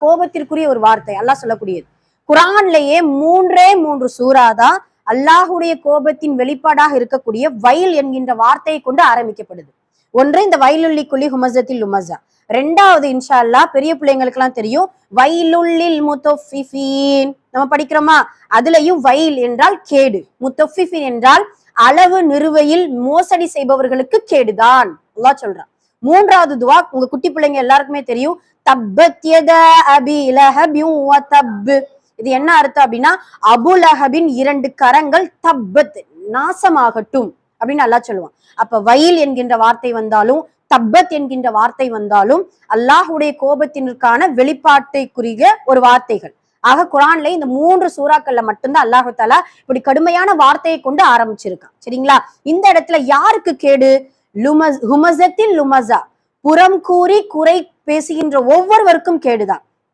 கோபத்திற்குரிய ஒரு வார்த்தை அல்லாஹ் சொல்லக்கூடியது. குரான்லயே மூன்று சூறா தான் அல்லாஹுடைய கோபத்தின் வெளிப்பாடாக இருக்கக்கூடிய வயல் என்கின்ற வார்த்தையை கொண்டு ஆரம்பிக்கப்படுது. ஒன்று இந்த வயலுள்ளி குலி ஹுமசத்தில் லுமசா. ரெண்டாவது இன்ஷா அல்லாஹ் பெரிய பிள்ளைங்களுக்கு எல்லாம் தெரியும் வயலுள்ளில் முத்தஃபிஃபீன் நம்ம படிக்கிறோமா, அதுலயும் வயல் என்றால் கேடு, முத்தஃபிஃபீன் என்றால் அளவு நிறுவையில் மோசடி செய்பவர்களுக்கு கேடுதான் அல்லாஹ் சொல்றான். மூன்றாவது துவா உங்க குட்டி பிள்ளைங்க எல்லாருக்குமே தெரியும், தப்பத் யதா அபி லஹபின் வ தப். இது என்ன அர்த்தம் அப்படின்னா அபு லஹபின் 2 கரங்கள் தப்பத் நாசமாகட்டும் அப்படின்னு அல்லாஹ் சொல்லுவான். அப்ப வயல் என்கின்ற வார்த்தை வந்தாலும் தப்பத் என்கின்ற வார்த்தை வந்தாலும் அல்லாஹுடைய கோபத்திற்கான வெளிப்பாட்டைக்குரிய ஒரு வார்த்தைகள். ஆக குரான்ல இந்த 3 சூறாக்கள்ல மட்டும்தான் அல்லாஹு தஆலா இப்படி கடுமையான வார்த்தையை கொண்டு ஆரம்பிச்சிருக்கான். சரிங்களா? இந்த இடத்துல யாருக்கு கேடு? ஹுமசத்தில் லுமசா, புறம் கூறி குறை பேசுகின்ற ஒவ்வொருவருக்கும் கேடுதான்.